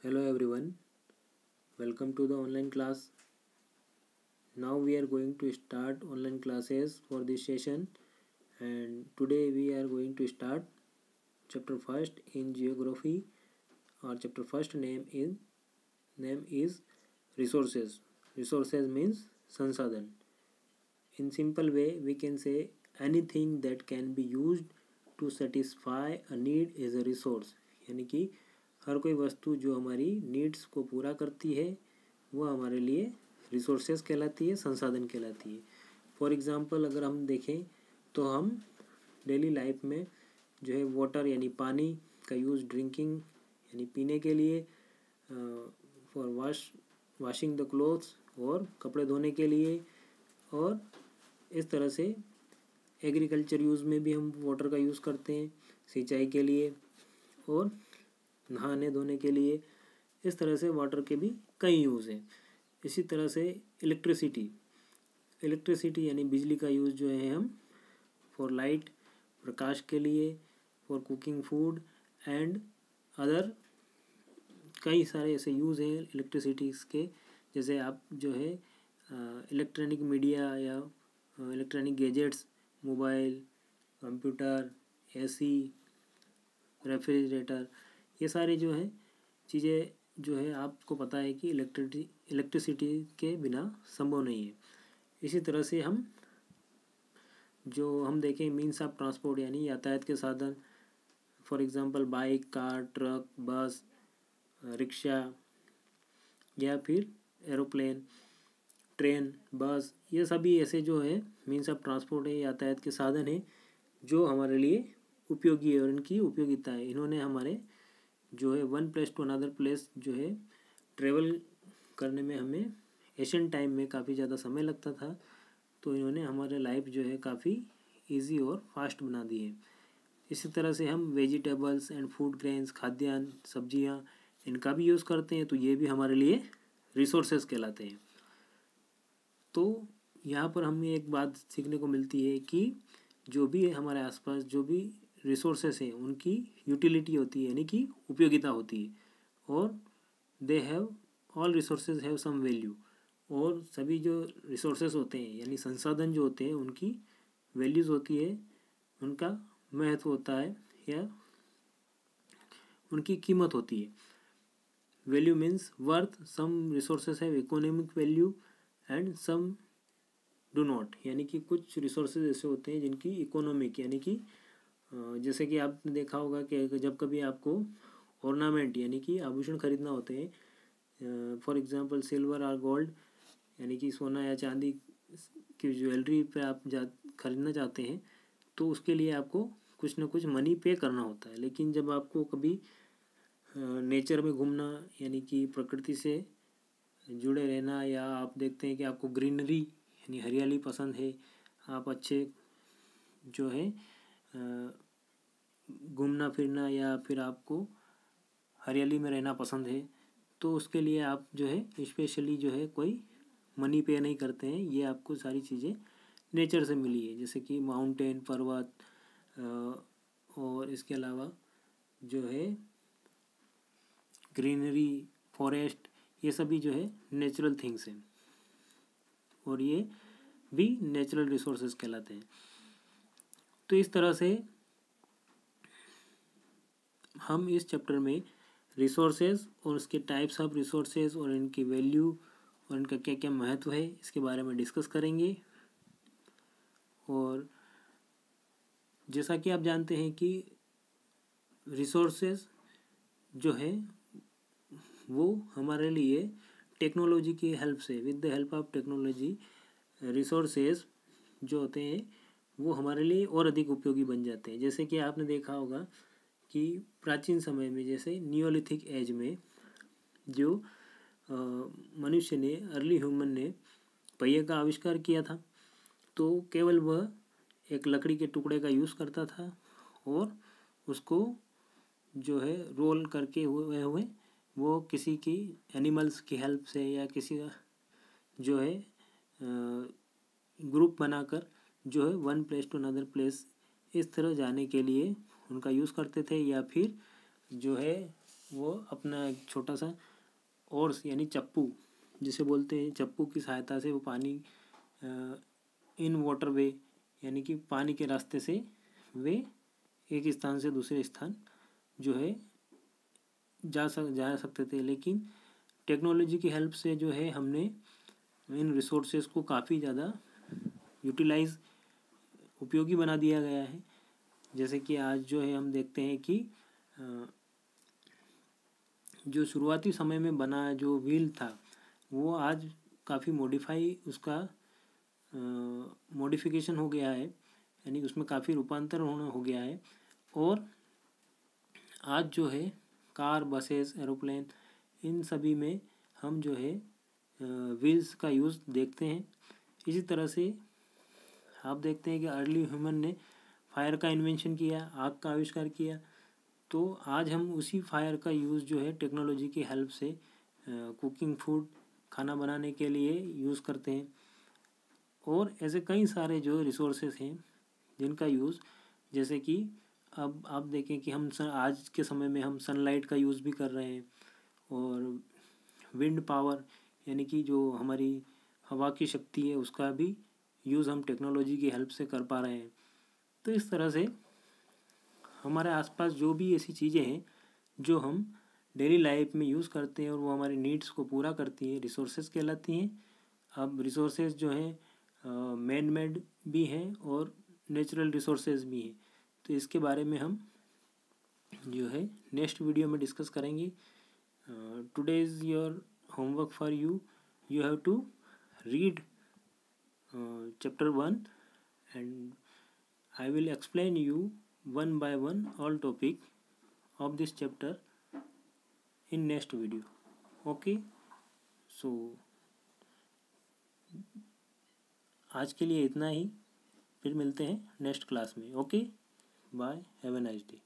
Hello everyone, welcome to the online class. Now we are going to start online classes for this session, and today we are going to start chapter first in geography. Our chapter first name is resources. Resources means संसाधन. In simple way we can say anything that can be used to satisfy a need is a resource. यानी कि हर कोई वस्तु जो हमारी needs को पूरा करती है वो हमारे लिए रिसोर्सेज कहलाती है, संसाधन कहलाती है. फॉर एग्ज़ाम्पल अगर हम देखें तो हम डेली लाइफ में जो है वाटर यानी पानी का यूज़ ड्रिंकिंग यानी पीने के लिए, फॉर वाशिंग द क्लोथ्स और कपड़े धोने के लिए, और इस तरह से एग्रीकल्चर यूज़ में भी हम वाटर का यूज़ करते हैं सिंचाई के लिए और नहाने धोने के लिए. इस तरह से वाटर के भी कई यूज़ हैं. इसी तरह से इलेक्ट्रिसिटी यानी बिजली का यूज़ जो है हम फॉर लाइट प्रकाश के लिए, for cooking food and other कई सारे ऐसे यूज़ हैं इलेक्ट्रिसिटीज़ के. जैसे आप जो है इलेक्ट्रॉनिक मीडिया या electronic gadgets, mobile, computer, AC, refrigerator, ये सारे जो है चीज़ें जो है आपको पता है कि इलेक्ट्रिसिटी के बिना संभव नहीं है. इसी तरह से हम देखें मीन्स ऑफ ट्रांसपोर्ट यानी यातायात के साधन, for example bike, car, truck, बस, रिक्शा या फिर एरोप्लेन, ट्रेन, बस, ये सभी ऐसे जो है मीन्स ऑफ ट्रांसपोर्ट है, यातायात के साधन है जो हमारे लिए उपयोगी है और इनकी उपयोगिता है. इन्होंने हमारे जो है one place to another place जो है ट्रेवल करने में हमें एशियन टाइम में काफ़ी ज़्यादा समय लगता था, तो इन्होंने हमारे लाइफ जो है काफ़ी इजी और फास्ट बना दी है. इसी तरह से हम वेजिटेबल्स एंड फूड ग्रेन्स, खाद्यान्न, सब्जियां, इनका भी यूज़ करते हैं, तो ये भी हमारे लिए रिसोर्सेज कहलाते हैं. तो यहाँ पर हमें एक बात सीखने को मिलती है कि जो भी हमारे आसपास जो भी रिसोर्सेस हैं उनकी यूटिलिटी होती है यानी कि उपयोगिता होती है, और they have all resources have some value. और सभी जो रिसोर्सेज होते हैं यानी संसाधन जो होते हैं उनकी वैल्यूज़ होती है, उनका महत्व होता है या उनकी कीमत होती है. Value means worth. Some resources have economic value and some do not. यानी कि कुछ रिसोर्सेज ऐसे होते हैं जिनकी इकोनॉमिक यानी कि जैसे कि आपने देखा होगा कि जब कभी आपको ऑर्नामेंट यानी कि आभूषण खरीदना होते हैं, फॉर एग्जांपल सिल्वर और गोल्ड यानी कि सोना या चांदी की ज्वेलरी पे आप खरीदना चाहते हैं, तो उसके लिए आपको कुछ ना कुछ मनी पे करना होता है. लेकिन जब आपको कभी नेचर में घूमना यानी कि प्रकृति से जुड़े रहना, या आप देखते हैं कि आपको ग्रीनरी यानी हरियाली पसंद है, आप अच्छे जो है घूमना फिरना या फिर आपको हरियाली में रहना पसंद है, तो उसके लिए आप जो है स्पेशली जो है कोई मनी पे नहीं करते हैं. ये आपको सारी चीज़ें नेचर से मिली है, जैसे कि माउंटेन, पर्वत, और इसके अलावा जो है ग्रीनरी, फॉरेस्ट, ये सभी जो है नेचुरल थिंग्स हैं और ये भी नेचुरल रिसोर्सेज कहलाते हैं. तो इस तरह से हम इस चैप्टर में रिसोर्सेज और उसके टाइप्स ऑफ रिसोर्सेज और इनकी वैल्यू और इनका क्या क्या महत्व है इसके बारे में डिस्कस करेंगे. और जैसा कि आप जानते हैं कि रिसोर्सेज जो है वो हमारे लिए टेक्नोलॉजी की हेल्प से, with the help of technology, resources जो होते हैं वो हमारे लिए और अधिक उपयोगी बन जाते हैं. जैसे कि आपने देखा होगा कि प्राचीन समय में जैसे नियोलिथिक एज में जो मनुष्य ने, अर्ली ह्यूमन ने पहिए का आविष्कार किया था, तो केवल वह एक लकड़ी के टुकड़े का यूज़ करता था और उसको जो है रोल करके हुए वो किसी की एनिमल्स की हेल्प से या किसी जो है ग्रुप बनाकर जो है one place to another place इस तरह जाने के लिए उनका यूज़ करते थे, या फिर जो है वो अपना एक छोटा सा ओर्स यानी चप्पू जिसे बोलते हैं, चप्पू की सहायता से वो पानी इन वाटर वे यानी कि पानी के रास्ते से वे एक स्थान से दूसरे स्थान जो है जा सकते थे। लेकिन टेक्नोलॉजी की हेल्प से जो है हमने इन रिसोर्सेज को काफ़ी ज़्यादा यूटिलाइज उपयोगी बना दिया गया है। जैसे कि आज जो है हम देखते हैं कि जो शुरुआती समय में बना जो व्हील था वो आज काफ़ी उसका मॉडिफिकेशन हो गया है, यानी उसमें काफ़ी रूपांतर हो गया है। और आज जो है कार, बसेस, एरोप्लेन, इन सभी में हम जो है व्हील्स का यूज़ देखते हैं। इसी तरह से आप देखते हैं कि अर्ली ह्यूमन ने फायर का इन्वेंशन किया, आग का आविष्कार किया। तो आज हम उसी फायर का यूज़ जो है टेक्नोलॉजी की हेल्प से कुकिंग फूड, खाना बनाने के लिए यूज़ करते हैं। और ऐसे कई सारे जो रिसोर्सेज हैं जिनका यूज़, जैसे कि अब आप देखें कि हम आज के समय में हम सनलाइट का यूज़ भी कर रहे हैं, और विंड पावर यानी कि जो हमारी हवा की शक्ति है उसका भी यूज़ हम टेक्नोलॉजी की हेल्प से कर पा रहे हैं। तो इस तरह से हमारे आसपास जो भी ऐसी चीज़ें हैं जो हम डेली लाइफ में यूज़ करते हैं और वो हमारी नीड्स को पूरा करती हैं, रिसोर्सेज कहलाती हैं। अब रिसोर्सेज जो हैं मैन मेड भी हैं और नेचुरल रिसोर्सेज भी हैं। तो इसके बारे में हम जो है नेक्स्ट वीडियो में डिस्कस करेंगे। Today is your homework for you have to read chapter 1 and I will explain you one by one all topic of this chapter in next video. Okay, so आज के लिए इतना ही, फिर मिलते हैं next class में। Okay, bye, have a nice day.